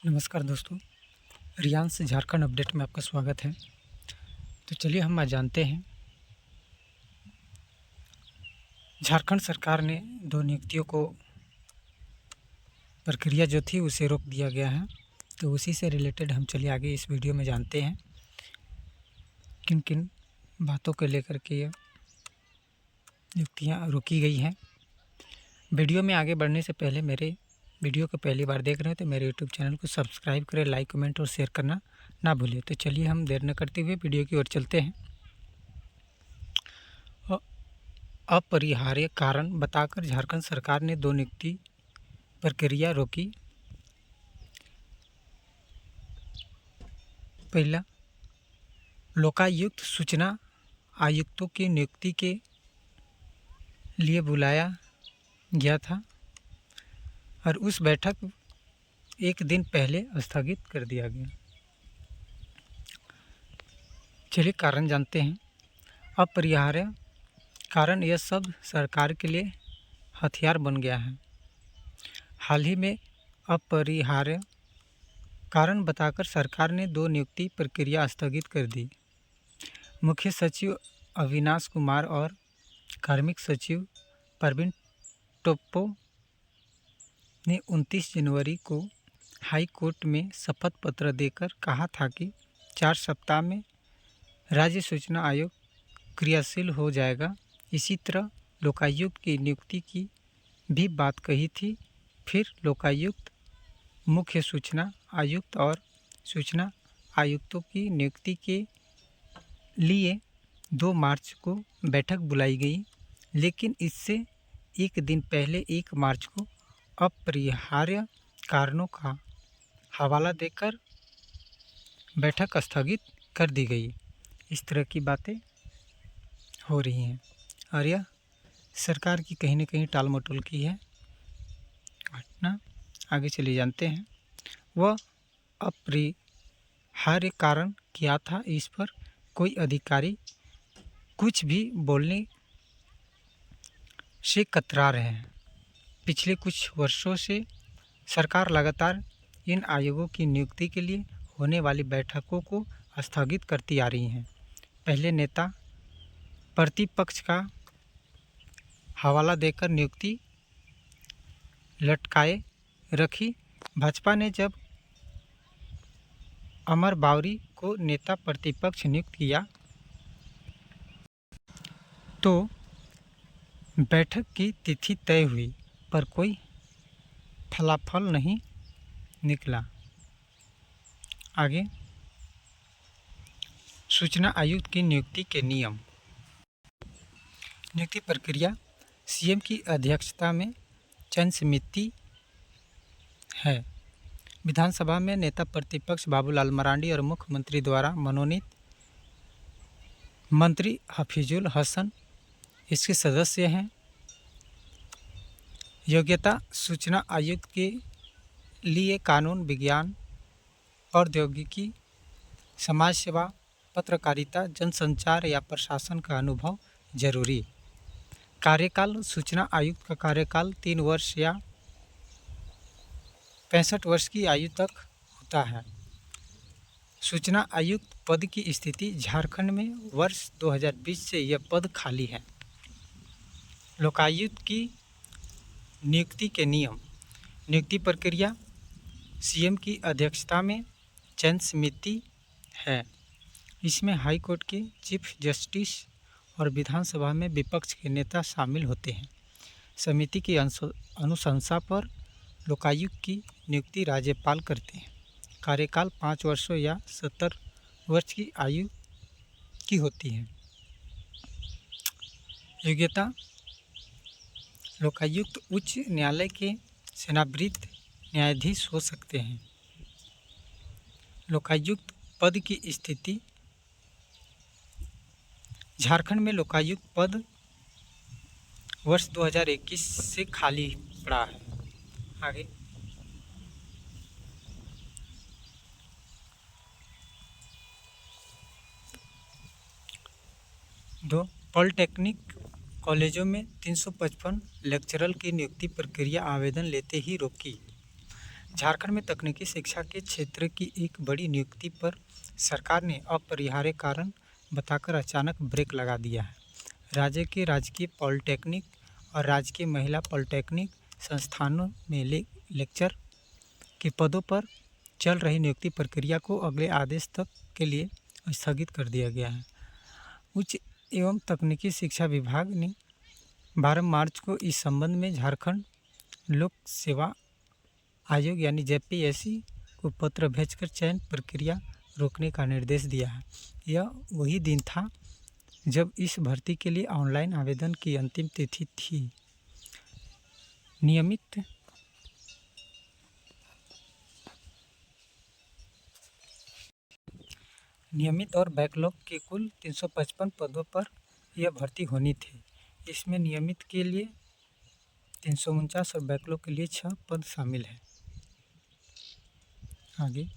नमस्कार दोस्तों, रियांस झारखंड अपडेट में आपका स्वागत है। तो चलिए हम आज जानते हैं, झारखंड सरकार ने 2 नियुक्तियों को प्रक्रिया जो थी उसे रोक दिया गया है। तो उसी से रिलेटेड हम चलिए आगे इस वीडियो में जानते हैं किन किन बातों को लेकर के ये नियुक्तियाँ रोकी गई हैं। वीडियो में आगे बढ़ने से पहले मेरे वीडियो को पहली बार देख रहे हैं तो मेरे यूट्यूब चैनल को सब्सक्राइब करें, लाइक कमेंट और शेयर करना ना भूलें। तो चलिए हम देर न करते हुए वीडियो की ओर चलते हैं। अपरिहार्य कारण बताकर झारखंड सरकार ने 2 नियुक्ति प्रक्रिया रोकी। पहला, लोकायुक्त सूचना आयुक्तों की नियुक्ति के लिए बुलाया गया था और उस बैठक एक दिन पहले स्थगित कर दिया गया। चलिए कारण जानते हैं। अपरिहार्य कारण यह सब सरकार के लिए हथियार बन गया है। हाल ही में अपरिहार्य कारण बताकर सरकार ने 2 नियुक्ति प्रक्रिया स्थगित कर दी। मुख्य सचिव अविनाश कुमार और कार्मिक सचिव प्रवीण टोप्पो ने 29 जनवरी को हाई कोर्ट में शपथ पत्र देकर कहा था कि 4 सप्ताह में राज्य सूचना आयोग क्रियाशील हो जाएगा। इसी तरह लोकायुक्त की नियुक्ति की भी बात कही थी। फिर लोकायुक्त, मुख्य सूचना आयुक्त और सूचना आयुक्तों की नियुक्ति के लिए 2 मार्च को बैठक बुलाई गई, लेकिन इससे एक दिन पहले 1 मार्च को अपरिहार्य कारणों का हवाला देकर बैठक स्थगित कर दी गई। इस तरह की बातें हो रही हैं और यह सरकार की कहीं न कहीं टाल-मटोल की है घटना। आगे चलिए जानते हैं वह अपरिहार्य कारण क्या था। इस पर कोई अधिकारी कुछ भी बोलने से कतरा रहे हैं। पिछले कुछ वर्षों से सरकार लगातार इन आयोगों की नियुक्ति के लिए होने वाली बैठकों को स्थगित करती आ रही हैं। पहले नेता प्रतिपक्ष का हवाला देकर नियुक्ति लटकाए रखी। भाजपा ने जब अमर बावरी को नेता प्रतिपक्ष नियुक्त किया तो बैठक की तिथि तय हुई, पर कोई फलाफल नहीं निकला। आगे, सूचना आयुक्त की नियुक्ति के नियम। नियुक्ति प्रक्रिया सीएम की अध्यक्षता में चयन समिति है। विधानसभा में नेता प्रतिपक्ष बाबूलाल मरांडी और मुख्यमंत्री द्वारा मनोनीत मंत्री हफीजुल हसन इसके सदस्य हैं। योग्यता सूचना आयुक्त के लिए कानून, विज्ञान, प्रौद्योगिकी, समाज सेवा, पत्रकारिता, जनसंचार या प्रशासन का अनुभव जरूरी। कार्यकाल सूचना आयुक्त का कार्यकाल 3 वर्ष या 65 वर्ष की आयु तक होता है। सूचना आयुक्त पद की स्थिति झारखंड में वर्ष 2020 से यह पद खाली है। लोकायुक्त की नियुक्ति के नियम। नियुक्ति प्रक्रिया सीएम की अध्यक्षता में चयन समिति है। इसमें हाई कोर्ट के चीफ जस्टिस और विधानसभा में विपक्ष के नेता शामिल होते हैं। समिति की अनुशंसा पर लोकायुक्त की नियुक्ति राज्यपाल करते हैं। कार्यकाल 5 वर्षों या 70 वर्ष की आयु की होती है। योग्यता लोकायुक्त उच्च न्यायालय के सेवानिवृत्त न्यायाधीश हो सकते हैं। लोकायुक्त पद की स्थिति। झारखंड में लोकायुक्त पद वर्ष 2021 से खाली पड़ा है। आगे, दो पॉलिटेक्निक कॉलेजों में 355 लेक्चरर की नियुक्ति प्रक्रिया आवेदन लेते ही रोकी। झारखंड में तकनीकी शिक्षा के क्षेत्र की एक बड़ी नियुक्ति पर सरकार ने अपरिहार्य कारण बताकर अचानक ब्रेक लगा दिया है। राज्य के राजकीय पॉलिटेक्निक और राजकीय महिला पॉलिटेक्निक संस्थानों में लेक्चर के पदों पर चल रही नियुक्ति प्रक्रिया को अगले आदेश तक के लिए स्थगित कर दिया गया है। उच्च एवं तकनीकी शिक्षा विभाग ने 12 मार्च को इस संबंध में झारखंड लोक सेवा आयोग यानी जेपीएससी को पत्र भेजकर चयन प्रक्रिया रोकने का निर्देश दिया है। यह वही दिन था जब इस भर्ती के लिए ऑनलाइन आवेदन की अंतिम तिथि थी। नियमित और बैकलॉग के कुल 355 पदों पर यह भर्ती होनी थी। इसमें नियमित के लिए 349 और बैकलॉग के लिए 6 पद शामिल हैं। आगे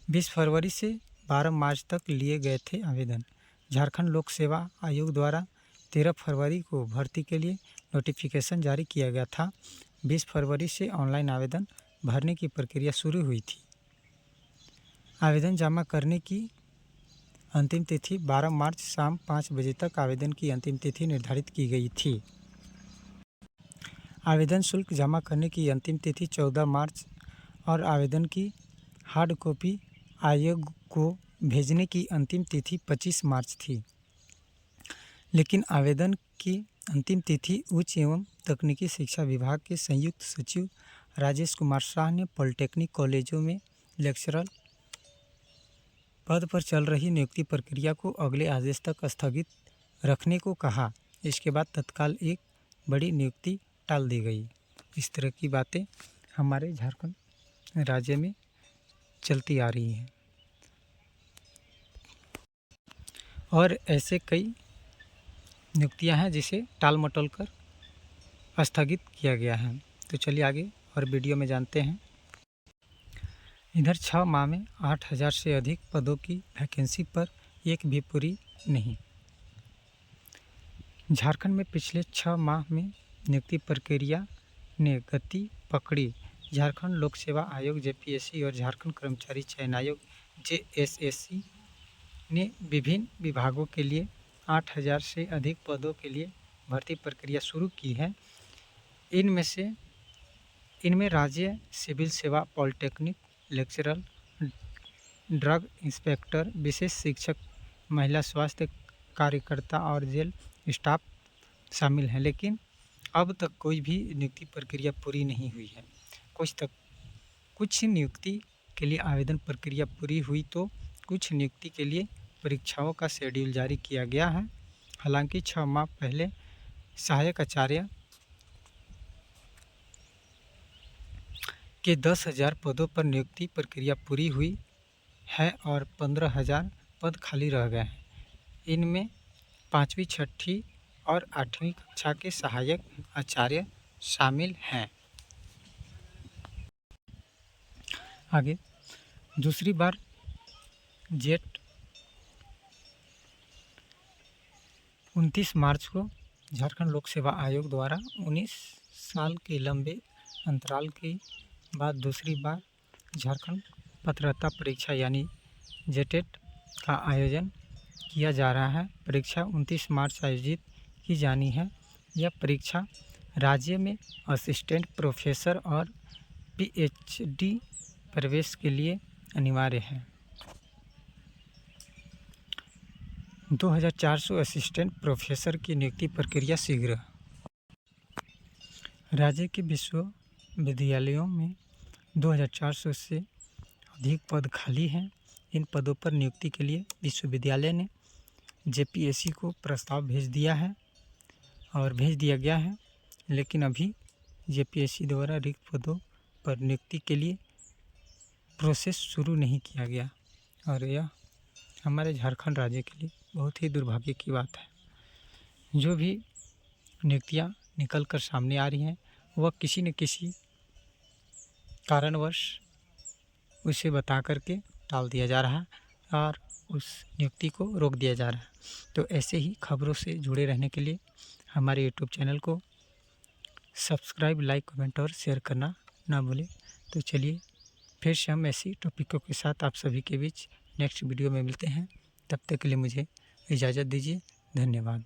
20 फरवरी से 12 मार्च तक लिए गए थे आवेदन। झारखंड लोक सेवा आयोग द्वारा 13 फरवरी को भर्ती के लिए नोटिफिकेशन जारी किया गया था। 20 फरवरी से ऑनलाइन आवेदन भरने की प्रक्रिया शुरू हुई थी। आवेदन जमा करने की अंतिम तिथि 12 मार्च शाम 5 बजे तक आवेदन की अंतिम तिथि निर्धारित की गई थी। आवेदन शुल्क जमा करने की अंतिम तिथि 14 मार्च और आवेदन की हार्ड कॉपी आयोग को भेजने की अंतिम तिथि 25 मार्च थी। लेकिन आवेदन की अंतिम तिथि उच्च एवं तकनीकी शिक्षा विभाग के संयुक्त सचिव राजेश कुमार शाह ने पॉलिटेक्निक कॉलेजों में लेक्चरर पद पर चल रही नियुक्ति प्रक्रिया को अगले आदेश तक स्थगित रखने को कहा। इसके बाद तत्काल एक बड़ी नियुक्ति टाल दी गई। इस तरह की बातें हमारे झारखंड राज्य में चलती आ रही हैं और ऐसे कई नियुक्तियां हैं जिसे टाल मटोल कर स्थगित किया गया है। तो चलिए आगे और वीडियो में जानते हैं। इधर 6 माह में 8000 से अधिक पदों की वैकेंसी पर एक भी पूरी नहीं। झारखंड में पिछले 6 माह में नियुक्ति प्रक्रिया ने गति पकड़ी। झारखंड लोक सेवा आयोग जेपीएससी और झारखंड कर्मचारी चयन आयोग जेएसएससी ने विभिन्न विभागों के लिए 8000 से अधिक पदों के लिए भर्ती प्रक्रिया शुरू की है। इनमें राज्य सिविल सेवा पॉलिटेक्निक लेक्चरर, ड्रग इंस्पेक्टर, विशेष शिक्षक, महिला स्वास्थ्य कार्यकर्ता और जेल स्टाफ शामिल हैं। लेकिन अब तक कोई भी नियुक्ति प्रक्रिया पूरी नहीं हुई है। कुछ नियुक्ति के लिए आवेदन प्रक्रिया पूरी हुई तो कुछ नियुक्ति के लिए परीक्षाओं का शेड्यूल जारी किया गया है। हालांकि 6 माह पहले सहायक आचार्य के 10,000 पदों पर नियुक्ति प्रक्रिया पूरी हुई है और 15,000 पद खाली रह गए हैं। इनमें 5वीं, 6ठी और 8वीं कक्षा के सहायक आचार्य शामिल हैं। आगे दूसरी बार जेट 29 मार्च को झारखंड लोक सेवा आयोग द्वारा 19 साल के लंबे अंतराल के बाद दूसरी बार झारखंड पात्रता परीक्षा यानी जेटेट का आयोजन किया जा रहा है। परीक्षा 29 मार्च आयोजित की जानी है। यह परीक्षा राज्य में असिस्टेंट प्रोफेसर और पीएचडी प्रवेश के लिए अनिवार्य है। 2400 असिस्टेंट प्रोफेसर की नियुक्ति प्रक्रिया शीघ्र। राज्य के विश्वविद्यालयों में 2400 से अधिक पद खाली हैं। इन पदों पर नियुक्ति के लिए विश्वविद्यालय ने जेपीएससी को प्रस्ताव भेज दिया गया है। लेकिन अभी जेपीएससी द्वारा रिक्त पदों पर नियुक्ति के लिए प्रोसेस शुरू नहीं किया गया और यह हमारे झारखंड राज्य के लिए बहुत ही दुर्भाग्य की बात है। जो भी नियुक्तियां निकल कर सामने आ रही हैं वह किसी न किसी कारणवश उसे बता करके टाल दिया जा रहा है और उस नियुक्ति को रोक दिया जा रहा है। तो ऐसे ही खबरों से जुड़े रहने के लिए हमारे यूट्यूब चैनल को सब्सक्राइब, लाइक, कमेंट और शेयर करना ना भूलें। तो चलिए फिर से हम ऐसी टॉपिकों के साथ आप सभी के बीच नेक्स्ट वीडियो में मिलते हैं। तब तक के लिए मुझे इजाज़त दीजिए। धन्यवाद।